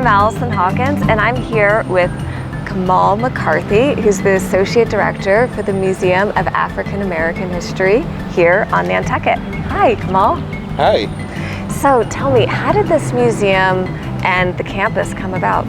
I'm Allison Hawkins, and I'm here with Kamal McCarthy, who's the Associate Director for the Museum of African American History here on Nantucket. Hi, Kamal. Hi. So tell me, how did this museum and the campus come about?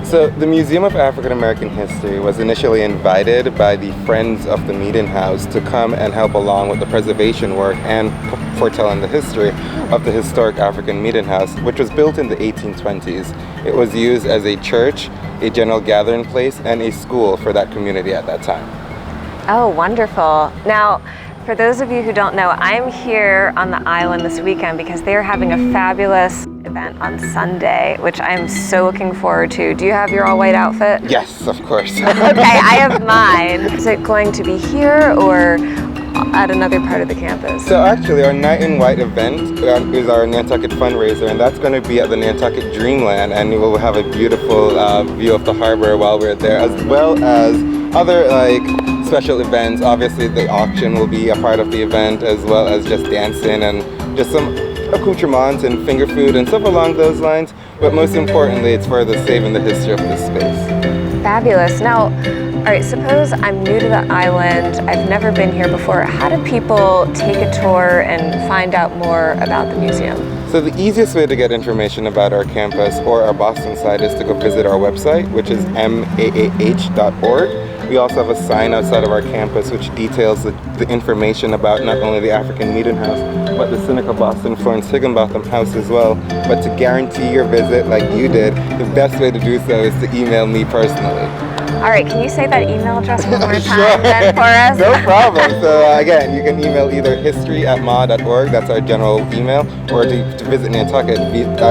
So the Museum of African American History was initially invited by the Friends of the Meeting House to come and help along with the preservation work and foretelling the history of the historic African Meeting House, which was built in the 1820s. It was used as a church, a general gathering place, and a school for that community at that time. Oh, wonderful. Now, for those of you who don't know, I'm here on the island this weekend because they're having a fabulous event on Sunday, which I'm so looking forward to. Do you have your all-white outfit? Yes, of course. Okay, I have mine. Is it going to be here or at another part of the campus? So actually, our Night in White event is our Nantucket fundraiser, and that's going to be at the Nantucket Dreamland, and we will have a beautiful view of the harbor while we're there, as well as other special events. Obviously, the auction will be a part of the event, as well as just dancing and just some accoutrements and finger food and stuff along those lines. But most importantly, it's for the saving the history of this space. Fabulous. Now, all right, suppose I'm new to the island, I've never been here before. How do people take a tour and find out more about the museum? So the easiest way to get information about our campus or our Boston side is to go visit our website, which is maah.org. We also have a sign outside of our campus which details the information about not only the African Meeting House, but the Seneca Boston Florence Higginbotham House as well. But to guarantee your visit like you did, the best way to do so is to email me personally. All right, can you say that email address one more time Sure. then for us? No problem. So again, you can email either history@ma.org, that's our general email, or to visit Nantucket,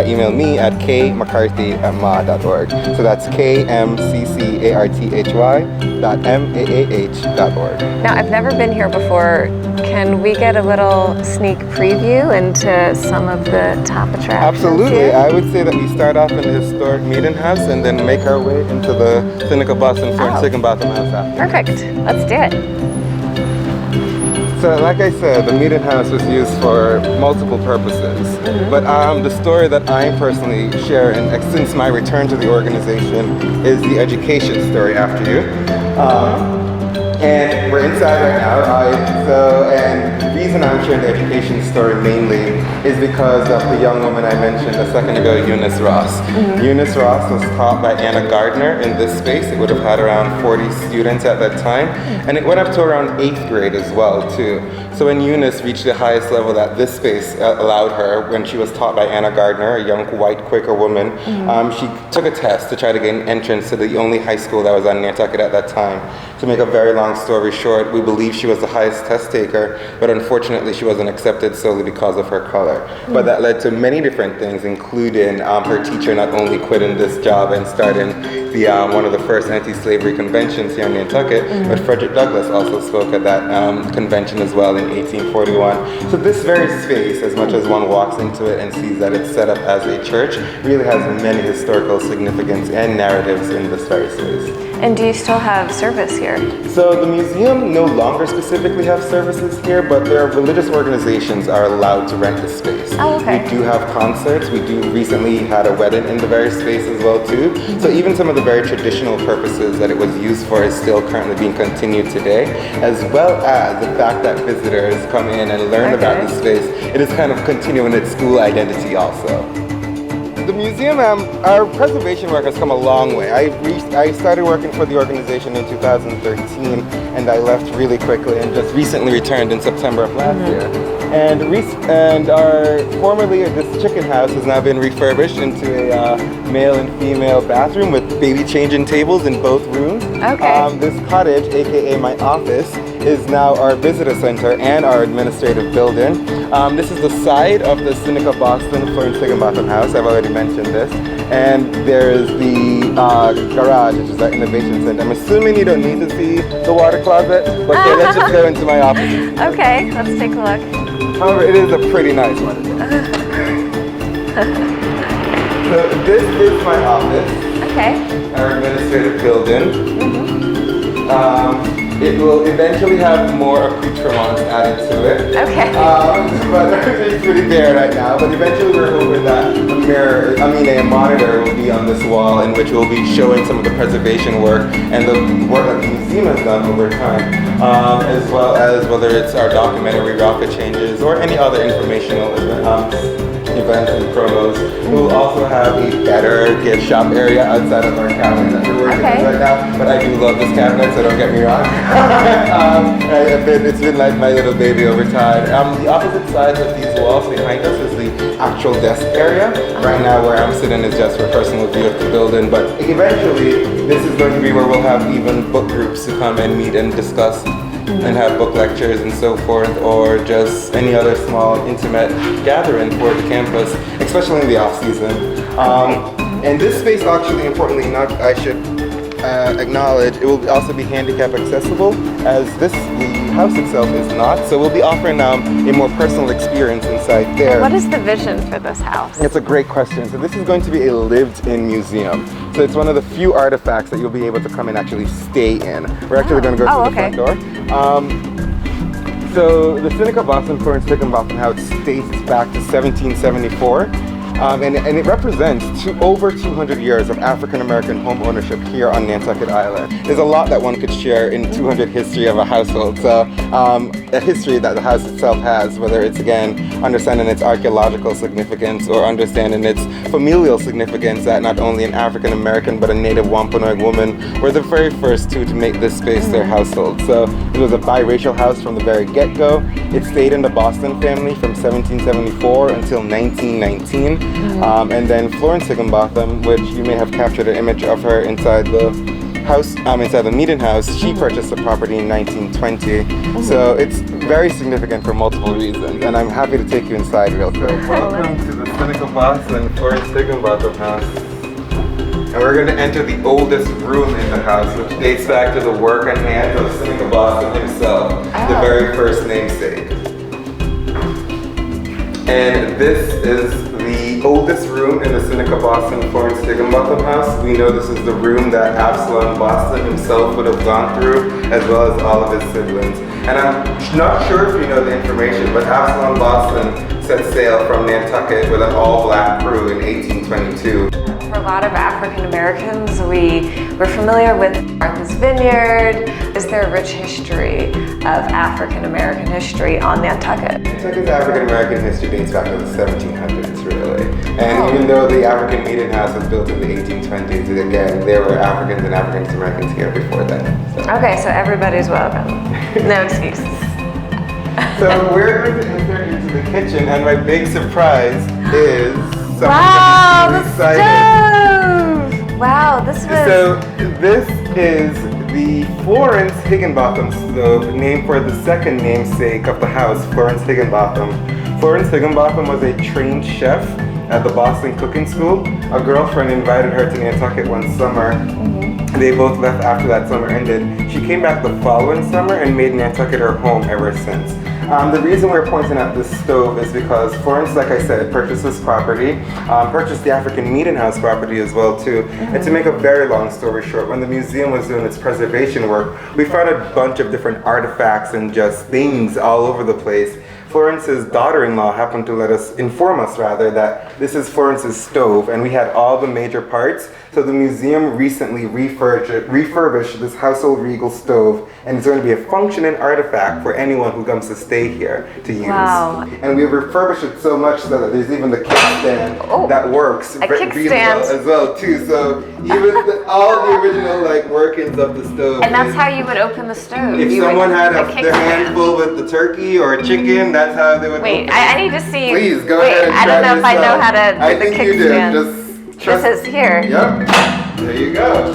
email me at kmccarthy@ma.org. So that's kmccarthy.maah.org. Now, I've never been here before. Can we get a little sneak preview into some of the top attractions? Absolutely. Here? I would say that we start off in the historic Meeting House and then make our way into the Seneca Boston Florence Higginbotham House after. Perfect. Let's do it. So like I said, the Meeting House was used for multiple purposes. But the story that I'm personally sharing since my return to the organization is the education story after you. And we're inside right now. And the reason I'm sharing the education story mainly is because of the young woman I mentioned a second ago, Eunice Ross. Eunice Ross was taught by Anna Gardner in this space. It would have had around 40 students at that time. And it went up to around 8th grade as well, too. So when Eunice reached the highest level that this space allowed her, when she was taught by Anna Gardner, a young white Quaker woman, she took a test to try to gain entrance to the only high school that was on Nantucket at that time. To make a very long story short, we believe she was the highest test taker, but unfortunately she wasn't accepted solely because of her color. But that led to many different things, including her teacher not only quitting this job and starting the one of the first anti-slavery conventions here in Nantucket, but Frederick Douglass also spoke at that convention as well in 1841. So this very space, as much as one walks into it and sees that it's set up as a church, really has many historical significance and narratives in this very space. And do you still have service here? So the museum no longer specifically have services here, but their religious organizations are allowed to rent the space. Oh, okay. We do have concerts. We do recently had a wedding in the very space as well too. So even some of the very traditional purposes that it was used for is still currently being continued today, as well as the fact that visitors come in and learn about the space. It is kind of continuing its school identity also. The museum, our preservation work has come a long way. I started working for the organization in 2013, and I left really quickly and just recently returned in September of last year. And formerly this chicken house has now been refurbished into a male and female bathroom with baby changing tables in both rooms. Okay. This cottage, aka my office, is now our visitor center and our administrative building. This is the side of the Seneca Boston Florence Higginbotham House. I've already mentioned this. And there's the garage, which is our innovation center. I'm assuming you don't need to see the water closet, but okay, let's just go into my office. Okay, let's take a look. However, it is a pretty nice one. So this is my office. Okay. Our administrative building. It will eventually have more accoutrements added to it. Okay. But it's pretty bare right now. But eventually we're hoping that a monitor will be on this wall in which we'll be showing some of the preservation work and the work that the museum has done over time, as well as whether it's our documentary rocket changes or any other informational events and promos. We'll also have a better gift shop area outside of our cabinet that we're working with right now. But I do love this cabinet, so don't get me wrong. It's been like my little baby over time. The opposite sides of these walls behind us is the actual desk area. Right now where I'm sitting is just for personal view of the building, but eventually this is going to be where we'll have even book groups to come and meet and discuss and have book lectures and so forth, or just any other small intimate gathering for the campus, especially in the off season. And this space, actually, importantly enough, I should acknowledge, it will also be handicap accessible, as the house itself is not. So we'll be offering a more personal experience inside there. What is the vision for this house? It's a great question. So this is going to be a lived-in museum. So it's one of the few artifacts that you'll be able to come and actually stay in. We're actually going to go through the front door. So the Seneca Boston Florence Higginbotham House dates back to 1774. And it represents over 200 years of African-American home ownership here on Nantucket Island. There's a lot that one could share in 200 history of a household. So a history that the house itself has, whether it's, again, understanding its archaeological significance or understanding its familial significance, that not only an African-American but a native Wampanoag woman were the very first two to make this space their household. So it was a biracial house from the very get-go. It stayed in the Boston family from 1774 until 1919. And then Florence Higginbotham, which you may have captured an image of her inside the house, inside the meeting house, she purchased the property in 1920. So it's very significant for multiple reasons, and I'm happy to take you inside real quick. Welcome to the Seneca Boston Florence Higginbotham house. And we're going to enter the oldest room in the house, which dates back to the work and hands of Seneca Boston himself, the very first namesake. And this is the oldest room in the Seneca Boston Florence Higginbotham house. We know this is the room that Absalom Boston himself would have gone through, as well as all of his siblings. And I'm not sure if you know the information, but Absalom Boston set sail from Nantucket with an all-black crew in 1822. For a lot of African Americans, we're familiar with Martha's Vineyard. Is there a rich history of African American history on Nantucket? Nantucket's African American history dates back to the 1700s, really. And even though the African meeting house was built in the 1820s, again, there were Africans and African Americans here before then. So. Okay, so everybody's welcome. No excuses. So we're going to enter into the kitchen, and my big surprise is wow, the stove! Wow, this was... So this is the Florence Higginbotham stove, named for the second namesake of the house, Florence Higginbotham. Florence Higginbotham was a trained chef at the Boston Cooking School. A girlfriend invited her to Nantucket one summer. They both left after that summer ended. She came back the following summer and made Nantucket her home ever since. The reason we're pointing at this stove is because Florence, like I said, purchased this property, purchased the African Meeting House property as well too. And to make a very long story short, when the museum was doing its preservation work, we found a bunch of different artifacts and just things all over the place. Florence's daughter-in-law happened to inform us that this is Florence's stove, and we had all the major parts. So the museum recently refurbished this household regal stove, and it's going to be a functioning artifact for anyone who comes to stay here to use. Wow. And we've refurbished it so much so that there's even the kickstand that works really well as well too. So even all the original workings of the stove. And that's how you would open the stove. If someone had their hand full with the turkey or chicken, that's how they would. Wait, I need to see. Please go ahead and try I don't know if I know how to do I the think you kickstand. do. Just this is here. Yep. There you go.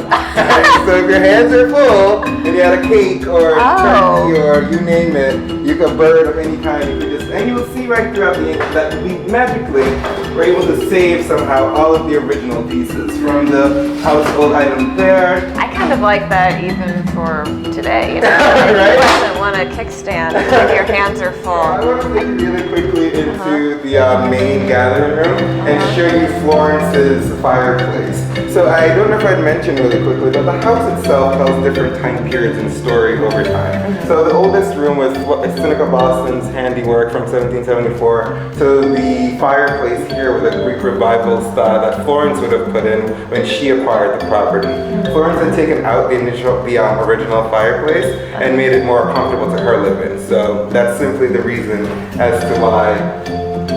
So if your hands are full and you had a cake or a turkey or you name it, you could bird of any kind, and you will see right throughout the ink that we magically were able to save somehow all of the original pieces from the household item there. I kind of like that even for today, Right? Who doesn't want a kickstand if your hands are full? I want to take you really quickly into the main gathering room and show you Florence's fireplace. So I don't know if I'd mentioned really quickly, but the house itself tells different time periods in story over time. So the oldest room was Seneca Boston's handiwork from 1774. So the fireplace here was a Greek revival style that Florence would have put in when she acquired the property. Florence had taken out the original fireplace and made it more comfortable to her living. So that's simply the reason as to why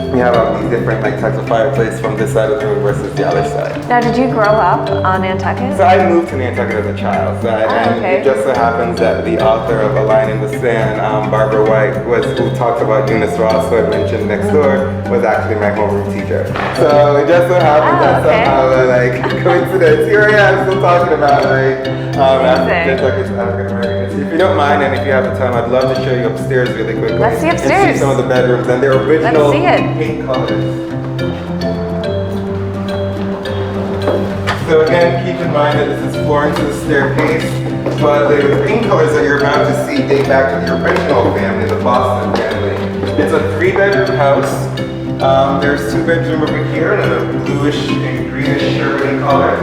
we have all these different types of fireplace from this side of the room versus the other side. Now, did you grow up on Nantucket? So I moved to Nantucket as a child, and it just so happens that the author of A Line in the Sand, Barbara White, who talked about Eunice Ross, who I mentioned next door, was actually my homeroom teacher. So it just so happens that somehow, coincidence, here I am still talking about Nantucket's African American history. If you don't mind, and if you have the time, I'd love to show you upstairs really quickly. Let's see upstairs. And see some of the bedrooms and their original pink colors. So again, keep in mind that this is Florence's staircase, but the pink colors that you're about to see date back to the original family, the Boston family. It's a 3-bedroom house. There's 2 bedrooms over here in a bluish and greenish sherbety color.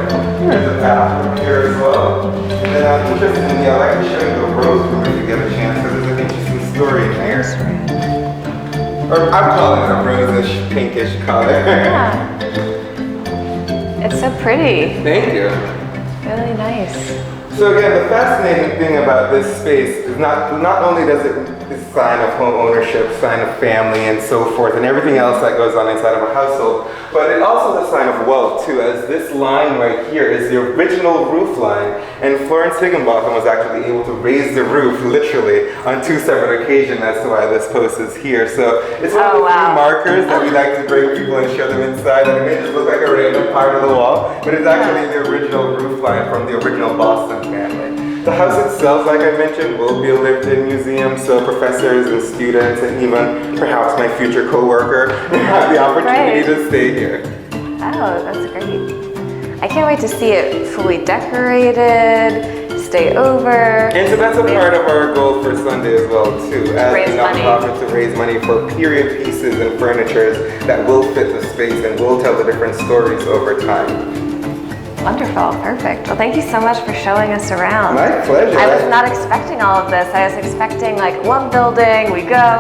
There's a bathroom here as well. And then interestingly, I like to show you the rose room if you get a chance, because there's an interesting story in here. Or I'm calling it a rosish, pinkish color. Yeah. It's so pretty. Thank you. Really nice. So again, the fascinating thing about this space is not only does it sign of home ownership, sign of family, and so forth, and everything else that goes on inside of a household, but it also is a sign of wealth too, as this line right here is the original roof line, and Florence Higginbotham was actually able to raise the roof literally on 2 separate occasions as to why this post is here. So it's one of the few markers that we like to bring people and show them inside, and it may just look like a random part of the wall, but it's actually the original roof line from the original Boston family. The house itself, like I mentioned, will be a lived-in museum, so professors and students and even perhaps my future co-worker have the opportunity to stay here. Oh, that's great. I can't wait to see it fully decorated, stay over. And so that's a part of our goal for Sunday as well too, as a nonprofit to raise money for period pieces and furnitures that will fit the space and will tell the different stories over time. Wonderful, perfect. Well, thank you so much for showing us around. My pleasure. I was not expecting all of this. I was expecting one building, we go.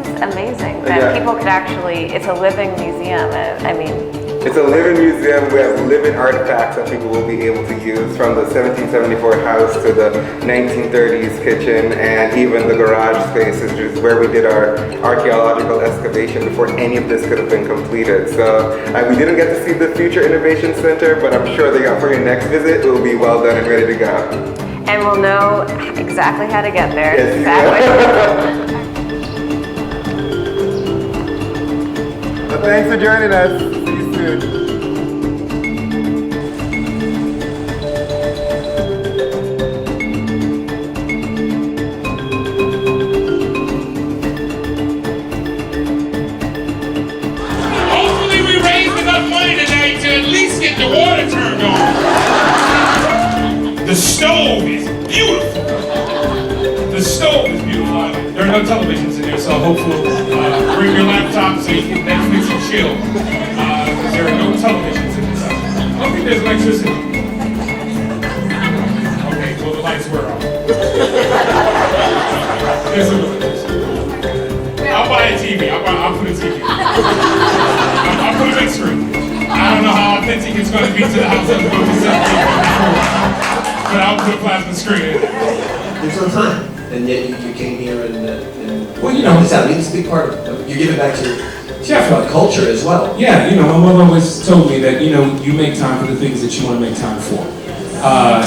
This is amazing that people could actually, it's a living museum. It's a living museum. We have living artifacts that people will be able to use, from the 1774 house to the 1930s kitchen, and even the garage space, which is where we did our archaeological excavation before any of this could have been completed. So we didn't get to see the Future Innovation Center, but I'm sure that for your next visit, it will be well done and ready to go. And we'll know exactly how to get there. Yes, exactly. Well, thanks for joining us. Good. Hopefully we raised enough money today to at least get the water turned on. The stove is beautiful. The stove is beautiful. There are no televisions in here, so hopefully bring your laptop so you can Netflix and chill. There are no televisions in this house. I don't think there's electricity. Okay, well the lights were on. There's a little. I'll buy a TV. I'll put a TV. I'll put a big screen. I don't know how authentic it's going to be to the house as opposed to 17, but I'll put a plasma screen in. There's no time, and yet you came here and well, you know, it's a big part of you give it back to. About culture as well. Yeah, you know, my mother always told me that, you know, you make time for the things that you want to make time for. And